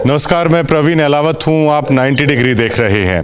नमस्कार, मैं प्रवीण अहलावत हूँ। आप 90 डिग्री देख रहे हैं।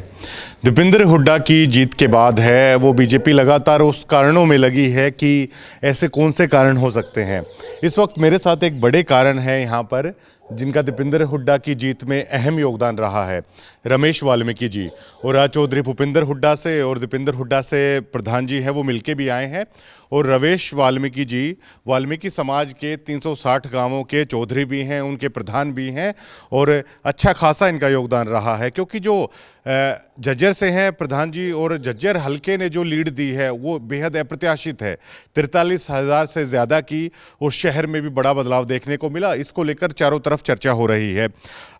दीपेंद्र हुड्डा की जीत के बाद है वो बीजेपी लगातार उस कारणों में लगी है कि ऐसे कौन से कारण हो सकते हैं। इस वक्त मेरे साथ एक बड़े कारण है यहाँ पर जिनका दीपेंद्र हुड्डा की जीत में अहम योगदान रहा है। रमेश वाल्मीकि जी और राज चौधरी भूपेंद्र हुड्डा से और दीपेंद्र हुड्डा से प्रधान जी हैं वो मिलके भी आए हैं। और रमेश वाल्मीकि जी वाल्मीकि समाज के 360 गांवों के चौधरी भी हैं, उनके प्रधान भी हैं और अच्छा खासा इनका योगदान रहा है क्योंकि जो झज्जर से हैं प्रधान जी और झज्जर हलके ने जो लीड दी है वो बेहद अप्रत्याशित है। 43,000 से ज़्यादा की और शहर में भी बड़ा बदलाव देखने को मिला। इसको लेकर चारों तरफ चर्चा हो रही है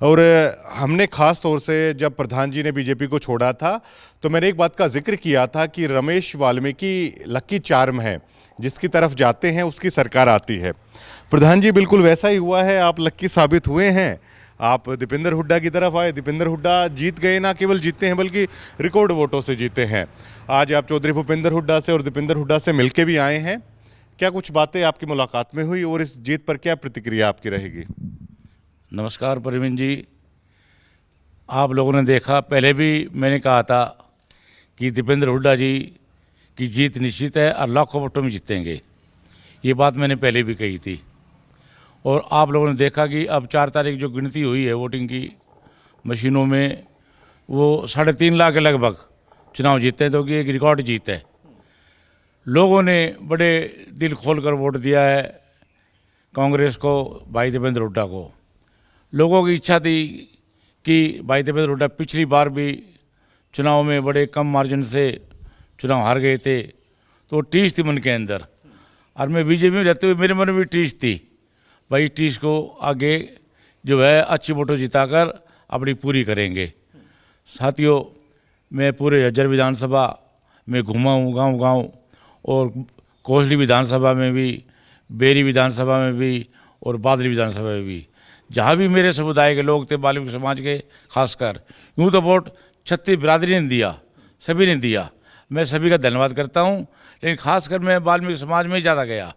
और हमने ख़ास तौर से जब प्रधान जी ने बीजेपी को छोड़ा था तो मैंने एक बात का जिक्र किया था कि रमेश वाल्मीकि लकी चार्म है, जिसकी तरफ जाते हैं उसकी सरकार आती है। प्रधान जी बिल्कुल वैसा ही हुआ है, आप लक्की साबित हुए हैं। आप दीपेंद्र हुड्डा की तरफ आए, दीपेंद्र हुड्डा जीत गए, ना केवल जीते हैं बल्कि रिकॉर्ड वोटों से जीते हैं। आज आप चौधरी भूपेंद्र हुड्डा से और दीपेंद्र हुड्डा से मिलके भी आए हैं। क्या कुछ बातें आपकी मुलाकात में हुई और इस जीत पर क्या प्रतिक्रिया आपकी रहेगी? नमस्कार प्रवीण जी, आप लोगों ने देखा, पहले भी मैंने कहा था कि दीपेंद्र हुड्डा जी की जीत निश्चित है और लाखों वोटों में जीतेंगे। ये बात मैंने पहले भी कही थी और आप लोगों ने देखा कि अब 4 तारीख जो गिनती हुई है वोटिंग की मशीनों में, वो 3.5 लाख के लगभग चुनाव जीते हैं, तो कि एक रिकॉर्ड जीत है। लोगों ने बड़े दिल खोल कर वोट दिया है कांग्रेस को, भाई दीपेंद्र हुड्डा को। लोगों की इच्छा थी कि भाई दीपेंद्र हुड्डा पिछली बार भी चुनाव में बड़े कम मार्जिन से चुनाव हार गए थे, तो टीस थी मन के अंदर। और मैं बीजेपी में रहते हुए मेरे मन में भी टीस थी, भाई टीस को आगे जो है अच्छी वोटों जिताकर अपनी पूरी करेंगे। साथियों, मैं पूरे झज्जर विधानसभा में घूमा हूँ, गांव-गांव, और कोसली विधानसभा में भी, बेरी विधानसभा में भी और बादली विधानसभा में भी। जहाँ भी मेरे समुदाय के लोग थे, वाल्मीकि समाज के खासकर, यूँ तो वोट छत्तीस बिरादरी ने दिया, सभी ने दिया, मैं सभी का धन्यवाद करता हूँ। लेकिन खासकर मैं वाल्मीकि समाज में ज़्यादा गया।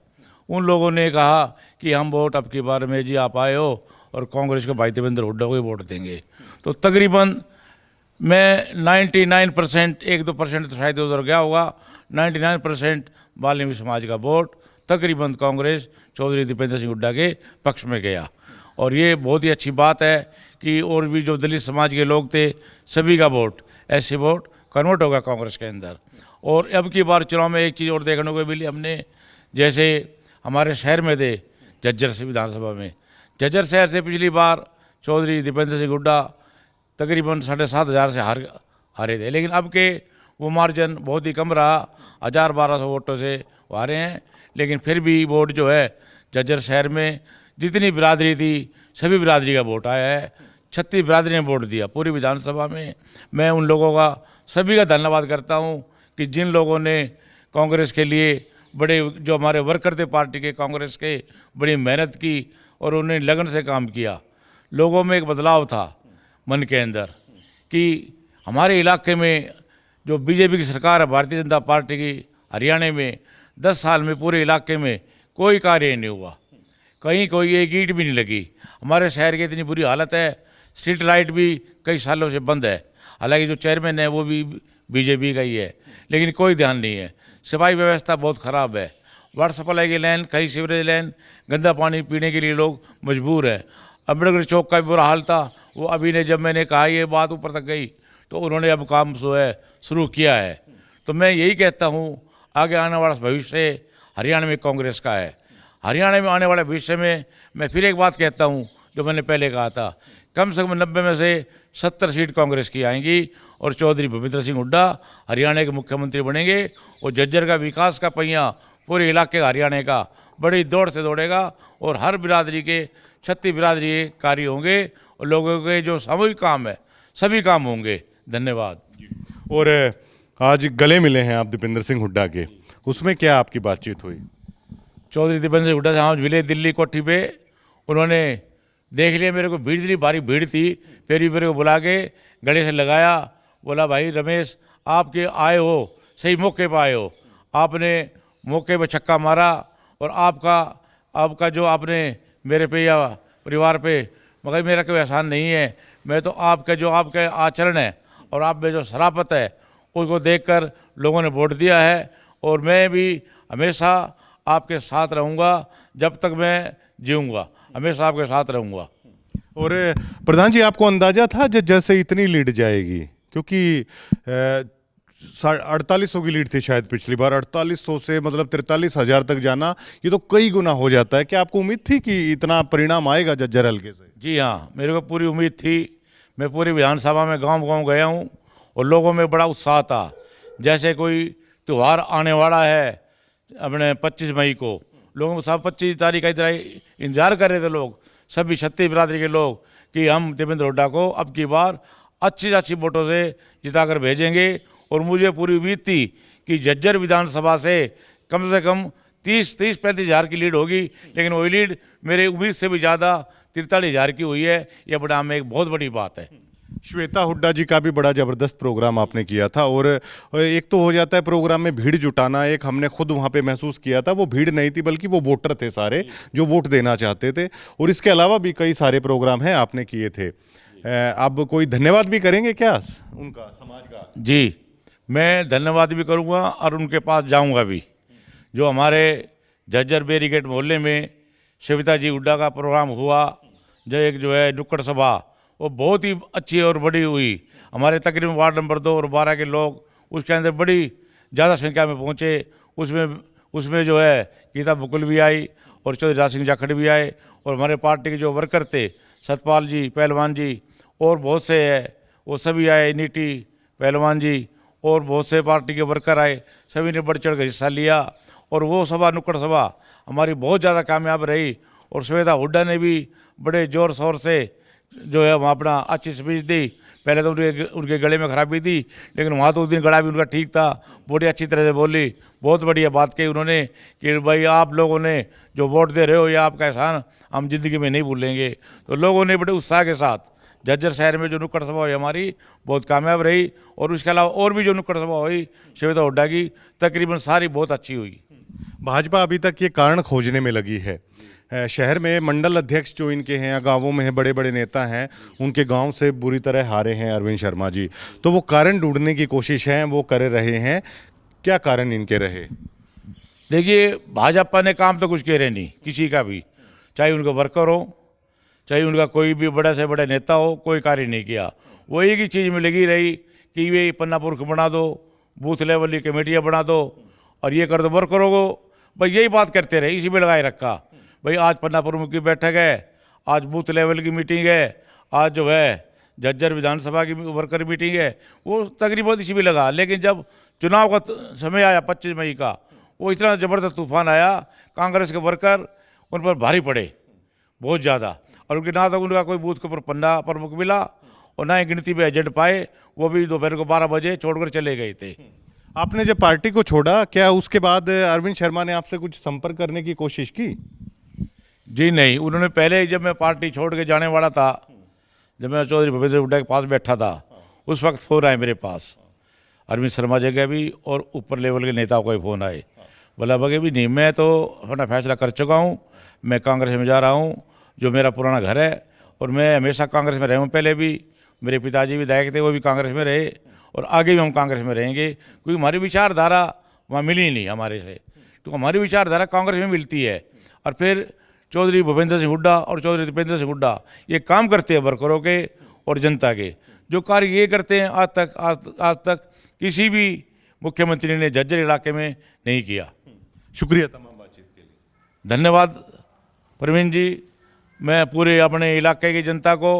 उन लोगों ने कहा कि हम वोट अब की बार में जी आप आए हो और कांग्रेस को भाई दीपेंद्र हुड्डा को ही वोट देंगे। तो तकरीबन मैं 99%, 1-2% तो शायद उधर गया होगा, 99% वाल्मीकि समाज का वोट तकरीबन कांग्रेस चौधरी दीपेंद्र सिंह हुड्डा के पक्ष में गया। और ये बहुत ही अच्छी बात है कि और भी जो दलित समाज के लोग थे सभी का वोट, ऐसे वोट कन्वर्ट होगा कांग्रेस के अंदर। और अब की बार चुनाव में एक चीज़ और देखने को मिली हमने, जैसे हमारे शहर में थे झज्जर से विधानसभा में, झज्जर शहर से पिछली बार चौधरी दीपेंद्र सिंह हुड्डा तकरीबन 7,500 से हारे थे, लेकिन अब के वो मार्जिन बहुत ही कम रहा, 1,000-1,200 वोटों से वो हारे हैं। लेकिन फिर भी वोट जो है झज्जर शहर में जितनी बिरादरी थी सभी बिरादरी का वोट आया है। 36 बिरादरी ने वोट दिया पूरी विधानसभा में। मैं उन लोगों का सभी का धन्यवाद करता हूं कि जिन लोगों ने कांग्रेस के लिए बड़े, जो हमारे वर्कर थे पार्टी के कांग्रेस के, बड़ी मेहनत की और उन्होंने लगन से काम किया। लोगों में एक बदलाव था मन के अंदर कि हमारे इलाके में जो बीजेपी की सरकार है, भारतीय जनता पार्टी की, हरियाणा में 10 साल में पूरे इलाके में कोई कार्य नहीं हुआ, कहीं कोई एक ईंट भी नहीं लगी। हमारे शहर की इतनी बुरी हालत है, स्ट्रीट लाइट भी कई सालों से बंद है, हालांकि जो चेयरमैन है वो भी बीजेपी का ही है, लेकिन कोई ध्यान नहीं है। सफाई व्यवस्था बहुत ख़राब है, वाटर सप्लाई की लाइन, कहीं सीवरेज लाइन, गंदा पानी पीने के लिए लोग मजबूर हैं। अम्बेडकर चौक का भी बुरा हाल था, वो अभी ने, जब मैंने कहा ये बात ऊपर तक गई तो उन्होंने अब काम जो है शुरू किया है। तो मैं यही कहता हूँ आगे आने वाला भविष्य हरियाणा में कांग्रेस का है। हरियाणा में आने वाले भविष्य में मैं फिर एक बात कहता हूँ जो मैंने पहले कहा था, कम से कम 90 में से 70 सीट कांग्रेस की आएंगी और चौधरी भूपेंद्र सिंह हुड्डा हरियाणा के मुख्यमंत्री बनेंगे और झज्जर का विकास का पहिया पूरे इलाके का, हरियाणा का, बड़ी दौड़ से दौड़ेगा और हर बिरादरी के 36 बिरादरी के कार्य होंगे और लोगों के जो सामूहिक काम है सभी काम होंगे। धन्यवाद। और आज गले मिले हैं आप दीपेंद्र सिंह हुड्डा के, उसमें क्या आपकी बातचीत हुई? चौधरी दीपेंद्र सिंह हुड्डा से हम मिले दिल्ली कोठी पे, उन्होंने देख लिया मेरे को, भीड़ थी, भारी भीड़ थी, फिर भी मेरे को बुला के गले से लगाया, बोला भाई रमेश आपके आए हो सही मौके पर आए हो, आपने मौके पर छक्का मारा और आपका जो आपने मेरे पे या परिवार पे मगर मेरा कोई एहसान नहीं है। मैं तो आपके जो आपके आचरण है और आप में जो शराफत है उसको देखकर लोगों ने वोट दिया है, और मैं भी हमेशा आपके साथ रहूँगा। जब तक मैं जीऊँगा हमेशा आपके साथ रहूँगा। और प्रधान जी, आपको अंदाजा था जैसे इतनी लीड जाएगी? क्योंकि 4800 की लीड थी शायद पिछली बार, 4800 से मतलब 43,000 तक जाना, ये तो कई गुना हो जाता है। क्या आपको उम्मीद थी कि इतना परिणाम आएगा झज्जर हल्के से? जी हाँ, मेरे को पूरी उम्मीद थी। मैं पूरी विधानसभा में गांव-गांव गया हूँ और लोगों में बड़ा उत्साह था। जैसे कोई त्यौहार आने वाला है अपने 25 मई को, लोगों को सब 25 तारीख का इतना इंतजार कर रहे थे लोग, सभी क्षत्रिय बिरादरी के लोग, कि हम देवेंद्र हुड्डा को अब की बार अच्छी से अच्छी वोटों से जिताकर भेजेंगे। और मुझे पूरी उम्मीद थी कि झज्जर विधानसभा से कम 30-35 हज़ार की लीड होगी, लेकिन वही लीड मेरे उम्मीद से भी ज़्यादा 43,000 की हुई है। यह बड़ा में एक बहुत बड़ी बात है। श्वेता हुड्डा जी का भी बड़ा जबरदस्त प्रोग्राम आपने किया था, और एक तो हो जाता है प्रोग्राम में भीड़ जुटाना, एक हमने खुद वहाँ पे महसूस किया था, वो भीड़ नहीं थी बल्कि वो वोटर थे सारे जो वोट देना चाहते थे। और इसके अलावा भी कई सारे प्रोग्राम हैं आपने किए थे। अब कोई धन्यवाद भी करेंगे क्या उनका, समाज का? जी, मैं धन्यवाद भी करूँगा और उनके पास जाऊँगा भी। जो हमारे झज्जर बेरीगेट मोहल्ले में श्वेता जी हुड्डा का प्रोग्राम हुआ, जो है नुक्कड़ सभा, वो बहुत ही अच्छी और बड़ी हुई। हमारे तकरीबन वार्ड नंबर 2 और 12 के लोग उसके अंदर बड़ी ज़्यादा संख्या में पहुँचे। उसमें जो है गीता बुकुल भी आई और चौधरी राज सिंह जाखड़ भी आए, और हमारे पार्टी के जो वर्कर थे सतपाल जी, पहलवान जी और बहुत से है वो सभी आए, नीटी पहलवान जी और बहुत से पार्टी के वर्कर आए, सभी ने बढ़ चढ़ कर हिस्सा लिया। और वो सभा नुक्कड़ सभा हमारी बहुत ज़्यादा कामयाब रही। और श्वेता हुड्डा ने भी बड़े ज़ोर शोर से जो है वहाँ अपना अच्छी स्पीच दी। पहले तो उनके गले में खराबी थी, लेकिन वहाँ तो उस दिन गला भी उनका ठीक था, बड़ी अच्छी तरह से बोली। बहुत बढ़िया बात कही उन्होंने कि भाई आप लोगों ने जो वोट दे रहे हो या आपका एहसान हम ज़िंदगी में नहीं भूलेंगे। तो लोगों ने बड़े उत्साह के साथ झज्जर शहर में जो नुक्कड़ सभा हुई हमारी बहुत कामयाब रही। और उसके अलावा और भी जो नुक्कड़ सभा हुई श्वेता हुड्डा की, तकरीबन सारी बहुत अच्छी हुई। भाजपा अभी तक ये कारण खोजने में लगी है। शहर में मंडल अध्यक्ष जो इनके हैं या गांवों में हैं, बड़े बड़े नेता हैं, उनके गांव से बुरी तरह हारे हैं अरविंद शर्मा जी, तो वो कारण ढूंढने की कोशिश है वो कर रहे हैं। क्या कारण इनके रहे? देखिए, भाजपा ने काम तो कुछ कह रहे नहीं किसी का भी, चाहे उनका वर्कर हो चाहे उनका कोई भी बड़ा से बड़ा नेता हो, कोई कार्य नहीं किया। वो एक ही चीज़ में लगी रही कि ये पन्नापुर को बना दो, बूथ लेवल की कमेटियाँ बना दो और ये कर दो वर्करों को, भाई यही बात करते रहे, इसी में लगाए रखा। भाई आज पन्नापुर की बैठक है, आज बूथ लेवल की मीटिंग है, आज जो है झज्जर विधानसभा की वर्कर मीटिंग है, वो तकरीबन इसी में लगा। लेकिन जब चुनाव का समय आया 25 मई का, वो इतना ज़बरदस्त तूफान आया, कांग्रेस के वर्कर उन पर भारी पड़े बहुत ज़्यादा। और उनके ना तो उनका कोई बूथ के ऊपर पन्ना प्रमुख मिला और ना ही गिनती में एजेंट पाए, वो भी दोपहर को 12 बजे छोड़कर चले गए थे। आपने जब पार्टी को छोड़ा, क्या उसके बाद अरविंद शर्मा ने आपसे कुछ संपर्क करने की कोशिश की? जी नहीं, उन्होंने पहले जब मैं पार्टी छोड़ के जाने वाला था, जब मैं चौधरी भूपेंद्र हुड्डा के पास बैठा था, उस वक्त फ़ोन आए मेरे पास अरविंद शर्मा जी का भी और ऊपर लेवल के नेताओं का भी फ़ोन आए। बोला बगे भी नहीं, मैं तो अपना फैसला कर चुका हूँ, मैं कांग्रेस में जा रहा हूँ, जो मेरा पुराना घर है, और मैं हमेशा कांग्रेस में रहा हूँ। पहले भी मेरे पिताजी विधायक थे, वो भी कांग्रेस में रहे और आगे भी हम कांग्रेस में रहेंगे, क्योंकि हमारी विचारधारा वहाँ मिली नहीं हमारे से। तो हमारी विचारधारा कांग्रेस में मिलती है। और फिर चौधरी भूपेंद्र सिंह हुड्डा और चौधरी दीपेंद्र सिंह हुड्डा ये काम करते हैं वर्करों के और जनता के, जो कार्य ये करते हैं आज तक किसी भी मुख्यमंत्री ने झज्जर इलाके में नहीं किया। शुक्रिया तमाम बातचीत के लिए। धन्यवाद प्रवीण जी। मैं पूरे अपने इलाके की जनता को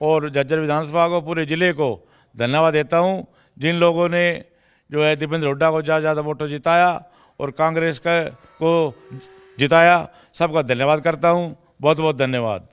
और झज्जर विधानसभा को, पूरे ज़िले को धन्यवाद देता हूँ, जिन लोगों ने जो है दीपेंद्र हुड्डा को ज़्यादा वोटों जिताया और कांग्रेस को जिताया। सबका धन्यवाद करता हूँ, बहुत बहुत धन्यवाद।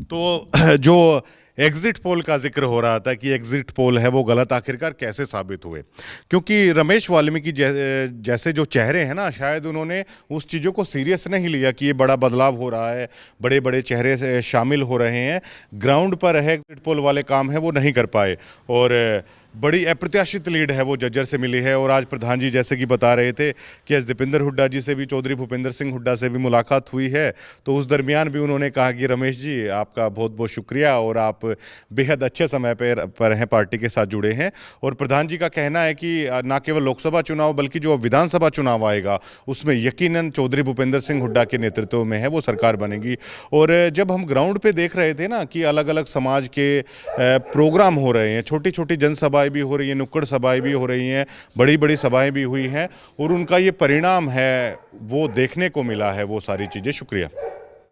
तो जो एग्जिट पोल का जिक्र हो रहा था कि एग्जिट पोल है वो गलत, आखिरकार कैसे साबित हुए? क्योंकि रमेश वाल्मीकि जैसे जो चेहरे हैं ना, शायद उन्होंने उस चीज़ों को सीरियस नहीं लिया कि ये बड़ा बदलाव हो रहा है, बड़े बड़े चेहरे शामिल हो रहे हैं। ग्राउंड पर है एग्जिट पोल वाले काम है वो नहीं कर पाए। और बड़ी अप्रत्याशित लीड है वो जज्जर से मिली है और आज प्रधान जी जैसे कि बता रहे थे कि आज दीपेंद्र हुड्डा जी से भी, चौधरी भूपेंद्र सिंह हुड्डा से भी मुलाकात हुई है। तो उस दरमियान भी उन्होंने कहा कि रमेश जी आपका बहुत बहुत शुक्रिया और आप बेहद अच्छे समय पर हैं, पार्टी के साथ जुड़े हैं। और प्रधान जी का कहना है कि ना केवल लोकसभा चुनाव बल्कि जो विधानसभा चुनाव आएगा उसमें यकीनन चौधरी भूपेंद्र सिंह हुड्डा के नेतृत्व में है वो सरकार बनेगी। और जब हम ग्राउंड पे देख रहे थे ना कि अलग अलग समाज के प्रोग्राम हो रहे हैं, छोटी छोटी जनसभाएं भी हो रही हैं, नुक्कड़ सभाएं भी हो रही हैं, बड़ी बड़ी सभाएं भी हुई हैं और उनका ये परिणाम है वो देखने को मिला है वो सारी चीज़ें। शुक्रिया।